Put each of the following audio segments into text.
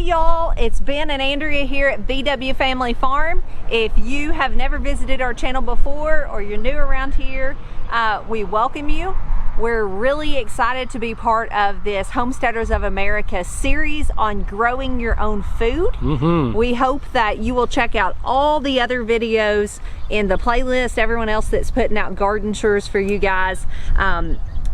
y'all, it's Ben and Andrea here at VW Family Farm. If you have never visited our channel before or you're new around here, we welcome you. We're really excited to be part of this Homesteaders of America series on growing your own food. We hope that you will check out all the other videos in the playlist, everyone else that's putting out garden tours for you guys.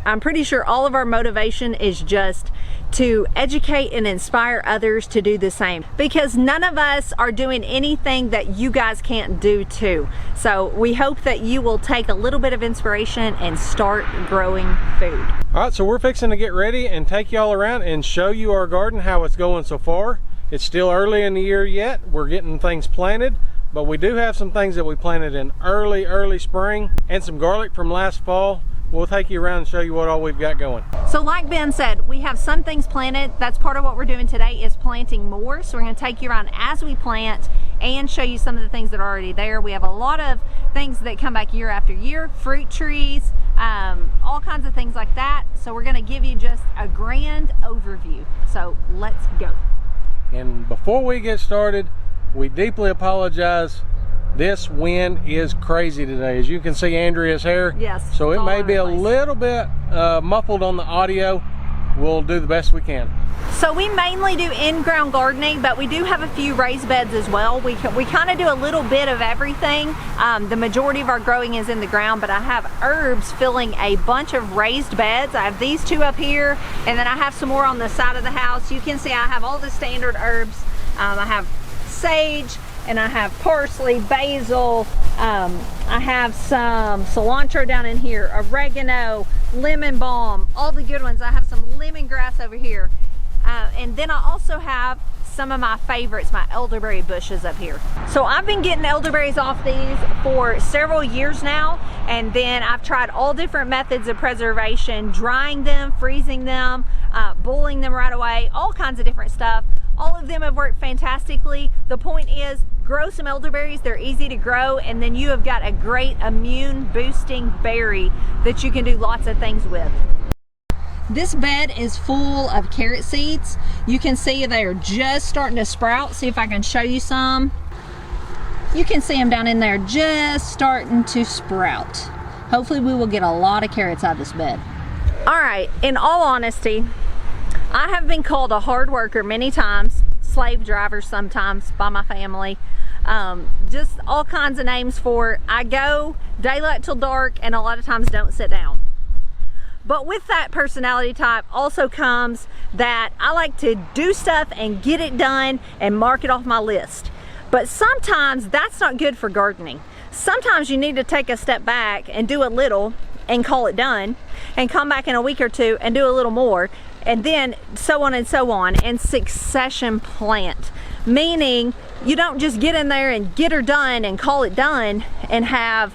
I'm pretty sure all of our motivation is just to educate and inspire others to do the same, because none of us are doing anything that you guys can't do too. So we hope that you will take a little bit of inspiration and start growing food. All right, so we're fixing to get ready and take y'all around and show you our garden, how it's going so far. It's still early in the year yet. We're getting things planted, but we do have some things that we planted in early spring and some garlic from last fall. We'll take you around and show you what all we've got going. So like Ben said, we have some things planted. That's part of what we're doing today, is planting more. So we're going to take you around as we plant and show you some of the things that are already there. We have a lot of things that come back year after year, fruit trees, all kinds of things like that. So we're going to give you just a grand overview. So let's go. And before we get started, we deeply apologize. This wind is crazy today. As you can see, Andrea's hair. Yes. So it may be a little bit muffled on the audio. We'll do the best we can. So we mainly do in-ground gardening, but we do have a few raised beds as well. We kind of do a little bit of everything. The majority of our growing is in the ground, but I have herbs filling a bunch of raised beds. I have these two up here, and then I have some more on the side of the house. You can see I have all the standard herbs. I have sage, and I have parsley, basil, I have some cilantro down in here, oregano, lemon balm, all the good ones. I have some lemongrass over here. And then I also have some of my favorites, my elderberry bushes up here. So I've been getting elderberries off these for several years now, and then I've tried all different methods of preservation, drying them, freezing them, boiling them right away, all kinds of different stuff. All of them have worked fantastically. The point is, grow some elderberries. They're easy to grow, and then you have got a great immune boosting berry that you can do lots of things with. This bed is full of carrot seeds. You can see they are just starting to sprout. See if I can show you some. You can see them down in there just starting to sprout. Hopefully we will get a lot of carrots out of this bed. All right, in all honesty, I have been called a hard worker many times, slave driver sometimes by my family, just all kinds of names for it. I go daylight till dark and a lot of times don't sit down. But with that personality type also comes that I like to do stuff and get it done and mark it off my list. But sometimes that's not good for gardening. Sometimes you need to take a step back and do a little and call it done, and come back in a week or two and do a little more, and then so on and so on, and succession plant. Meaning you don't just get in there and get her done and call it done and have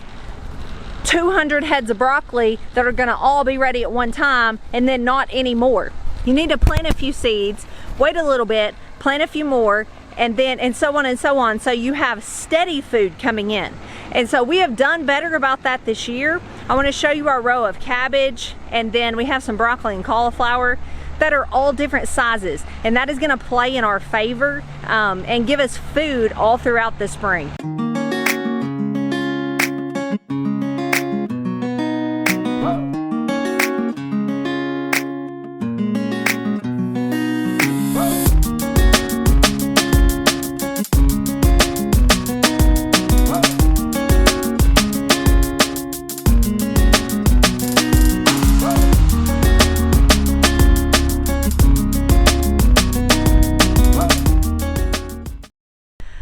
200 heads of broccoli that are gonna all be ready at one time and then not anymore. You need to plant a few seeds, wait a little bit, plant a few more, and then and so on, so you have steady food coming in. And so we have done better about that this year. I want to show you our row of cabbage, and then we have some broccoli and cauliflower that are all different sizes, and that is going to play in our favor and give us food all throughout the spring.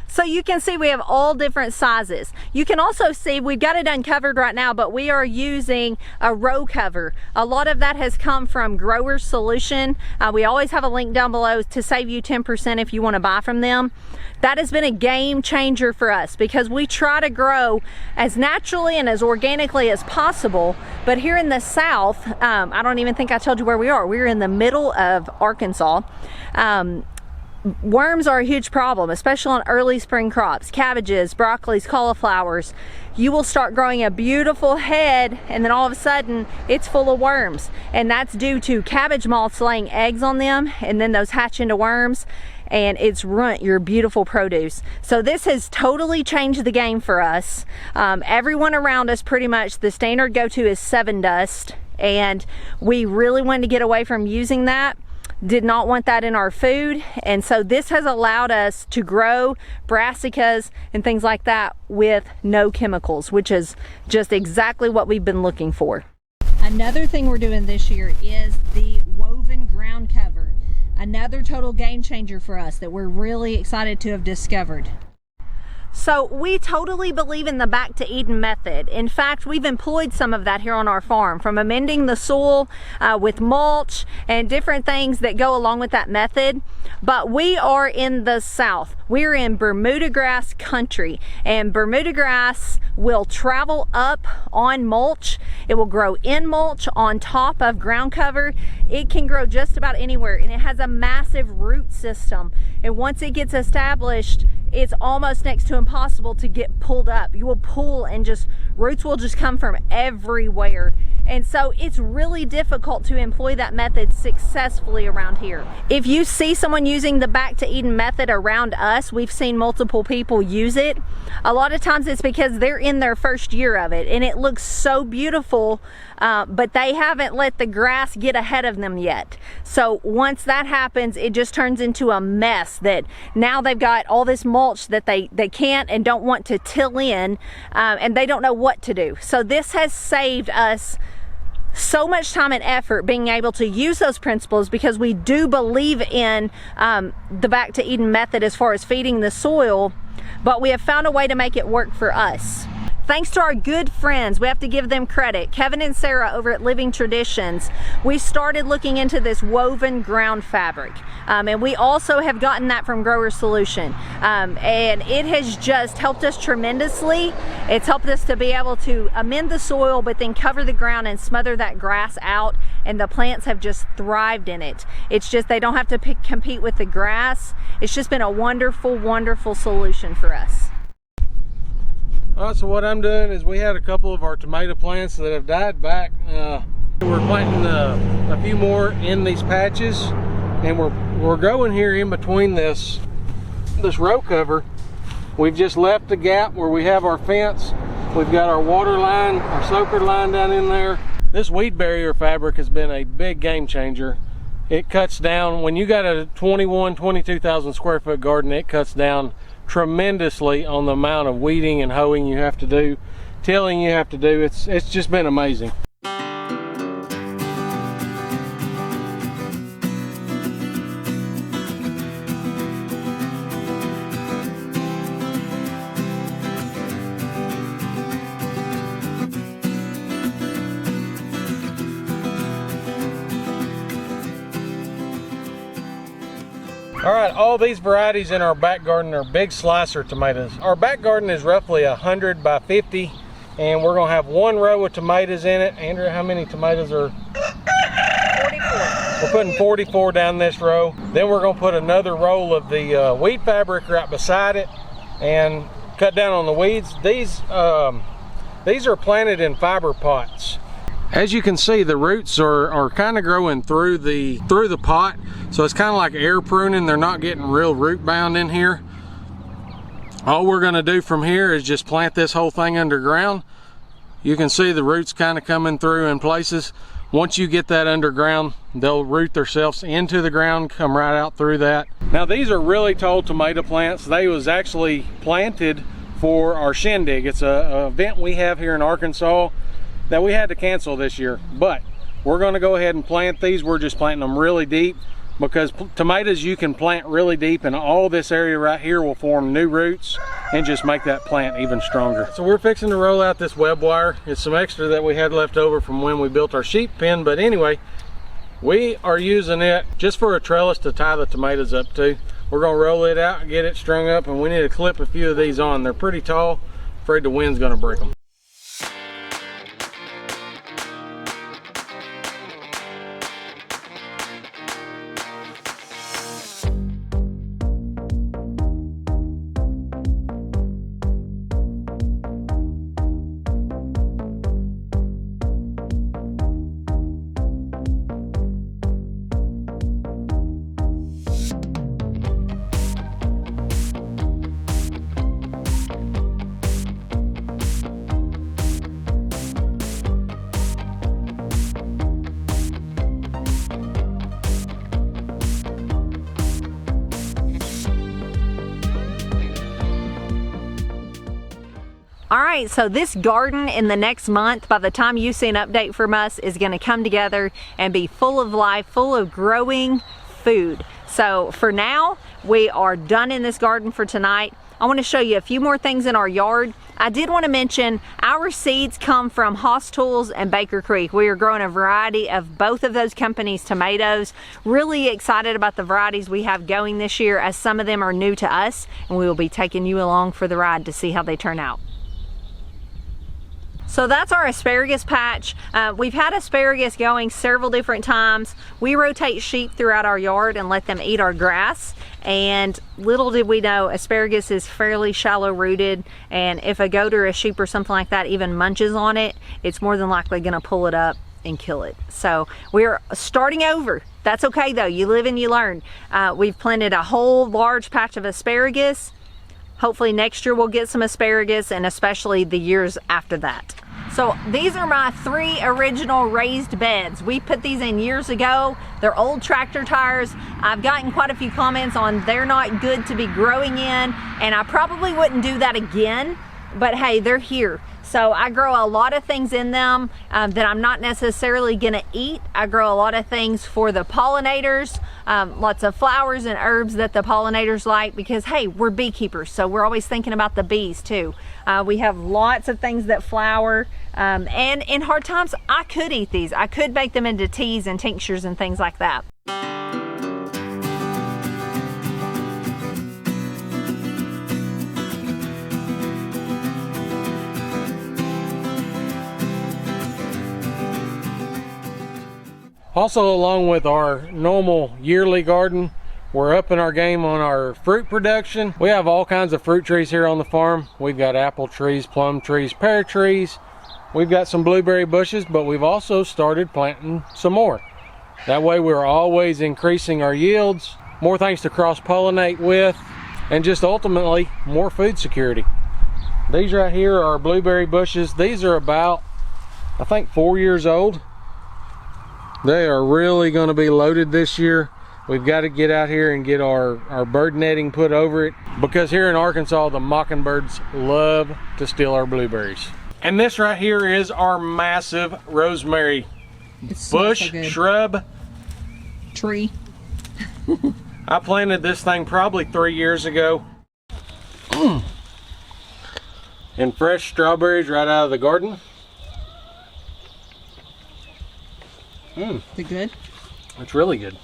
So you can see we have all different sizes. You can also see we've got it uncovered right now, but we are using a row cover. A lot of that has come from Growers Solution. We always have a link down below to save you 10% if you want to buy from them. That has been a game changer for us because we try to grow as naturally and as organically as possible. But here in the South, I don't even think I told you where we are. We're in the middle of Arkansas. Worms are a huge problem, especially on early spring crops, cabbages, broccolis, cauliflowers. You will start growing a beautiful head and then all of a sudden it's full of worms. And that's due to cabbage moths laying eggs on them, and then those hatch into worms. and it's ruined your beautiful produce. So this has totally changed the game for us. Everyone around us, pretty much the standard go-to is 7 dust, and we really wanted to get away from using that. Did not want that in our food, and so this has allowed us to grow brassicas and things like that with no chemicals, which is just exactly what we've been looking for. Another thing we're doing this year is the woven ground cover. Another total game changer for us that we're really excited to have discovered. So we totally believe in the back to Eden method. In fact, we've employed some of that here on our farm, from amending the soil with mulch and different things that go along with that method. But we are in the South. We're in Bermuda grass country, and Bermuda grass will travel up on mulch. It will grow in mulch on top of ground cover. It can grow just about anywhere, and it has a massive root system. And once it gets established, it's almost next to impossible to get pulled up. You will pull and roots will just come from everywhere. And so it's really difficult to employ that method successfully around here. If you see someone using the back to Eden method around us, we've seen multiple people use it. A lot of times it's because they're in their first year of it and it looks so beautiful, but they haven't let the grass get ahead of them yet. So once that happens, it just turns into a mess that now they've got all this mulch that they can't and don't want to till in, and they don't know what to do. So this has saved us so much time and effort being able to use those principles, because we do believe in the back to Eden method as far as feeding the soil, but we have found a way to make it work for us. Thanks to our good friends, we have to give them credit, Kevin and Sarah over at Living Traditions, we started looking into this woven ground fabric. And we also have gotten that from Grower Solution. And it has just helped us tremendously. It's helped us to be able to amend the soil, but then cover the ground and smother that grass out. And the plants have just thrived in it. It's just, they don't have to compete with the grass. It's just been a wonderful, wonderful solution for us. All right, so what I'm doing is we had a couple of our tomato plants that have died back. We're planting a few more in these patches, and we're growing here in between this row cover. We've just left the gap where we have our fence. We've got our water line, our soaker line down in there. This weed barrier fabric has been a big game changer. It cuts down, when you got a 22,000 square foot garden, it cuts down tremendously on the amount of weeding and hoeing you have to do, tilling you have to do. It's just been amazing. All right, all these varieties in our back garden are big slicer tomatoes. Our back garden is roughly 100 by 50, and we're gonna have one row of tomatoes in it. Andrea, how many tomatoes are? 44. We're putting 44 down this row. Then we're gonna put another roll of the weed fabric right beside it and cut down on the weeds. These are planted in fiber pots. As you can see, the roots are kind of growing through the pot, so it's kind of like air pruning. They're not getting real root bound in here. All we're going to do from here is just plant this whole thing underground. You can see the roots kind of coming through in places. Once you get that underground, they'll root themselves into the ground, come right out through that. Now these are really tall tomato plants. They was actually planted for our shindig. It's a event we have here in Arkansas that we had to cancel this year, but we're going to go ahead and plant these. We're just planting them really deep, because tomatoes you can plant really deep, and all this area right here will form new roots and just make that plant even stronger. So we're fixing to roll out this web wire. It's some extra that we had left over from when we built our sheep pen, but anyway, we are using it just for a trellis to tie the tomatoes up to. We're going to roll it out and get it strung up, and we need to clip a few of these on. They're pretty tall. Afraid the wind's going to break them. All right, so this garden in the next month, by the time you see an update from us, is gonna come together and be full of life, full of growing food. So for now, we are done in this garden for tonight. I wanna show you a few more things in our yard. I did wanna mention our seeds come from Haas Tools and Baker Creek. We are growing a variety of both of those companies' tomatoes. Really excited about the varieties we have going this year, as some of them are new to us, and we will be taking you along for the ride to see how they turn out. So that's our asparagus patch. We've had asparagus going several different times. We rotate sheep throughout our yard and let them eat our grass. And little did we know, asparagus is fairly shallow rooted, and if a goat or a sheep or something like that even munches on it, it's more than likely gonna pull it up and kill it. So we're starting over. That's okay though, you live and you learn. We've planted a whole large patch of asparagus. Hopefully next year we'll get some asparagus, and especially the years after that. So these are my 3 original raised beds. We put these in years ago. They're old tractor tires. I've gotten quite a few comments on they're not good to be growing in, and I probably wouldn't do that again, but hey, they're here. So I grow a lot of things in them that I'm not necessarily gonna eat. I grow a lot of things for the pollinators, lots of flowers and herbs that the pollinators like, because hey, we're beekeepers, so we're always thinking about the bees too. We have lots of things that flower, and in hard times, I could eat these. I could make them into teas and tinctures and things like that. Also, along with our normal yearly garden, we're upping our game on our fruit production. We have all kinds of fruit trees here on the farm. We've got apple trees, plum trees, pear trees. We've got some blueberry bushes, but we've also started planting some more. That way we're always increasing our yields, more things to cross-pollinate with, and just ultimately more food security. These right here are blueberry bushes. These are about, I think, 4 years old. They are really going to be loaded this year. We've got to get out here and get our bird netting put over it, because here in Arkansas the mockingbirds love to steal our blueberries. And this right here is our massive rosemary bush, so shrub, tree. I planted this thing probably 3 years ago. And fresh strawberries right out of the garden. Is it good? It's really good.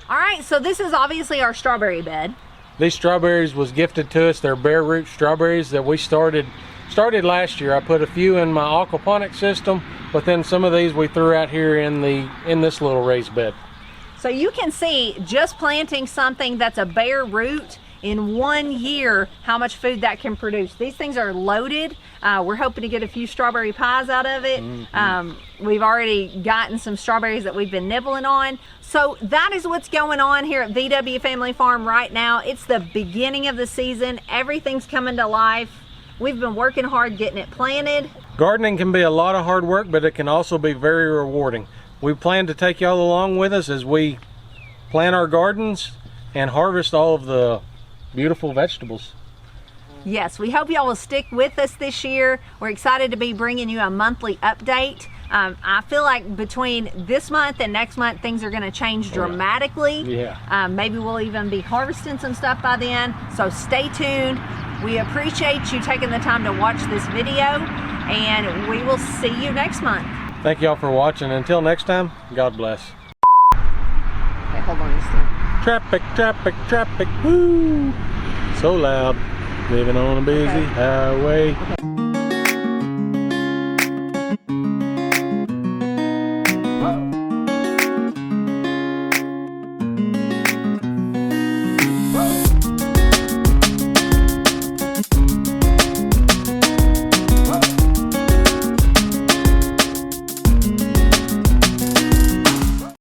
All right, so this is obviously our strawberry bed. These strawberries was gifted to us. They're bare root strawberries that we started last year. I put a few in my aquaponic system, but then some of these we threw out here in this little raised bed. So you can see, just planting something that's a bare root in 1 year, how much food that can produce. These things are loaded. We're hoping to get a few strawberry pies out of it. We've already gotten some strawberries that we've been nibbling on. So that is what's going on here at VW Family Farm right now. It's the beginning of the season. Everything's coming to life. We've been working hard getting it planted. Gardening can be a lot of hard work, but it can also be very rewarding. We plan to take y'all along with us as we plant our gardens and harvest all of the beautiful vegetables. Yes, we hope y'all will stick with us this year. We're excited to be bringing you a monthly update. I feel like between this month and next month, things are going to change dramatically. Yeah. Maybe we'll even be harvesting some stuff by then. So stay tuned. We appreciate you taking the time to watch this video, and we will see you next month. Thank y'all for watching. Until next time, God bless. Okay, hold on just a second. Traffic, traffic, traffic, woo! So loud, living on a busy highway.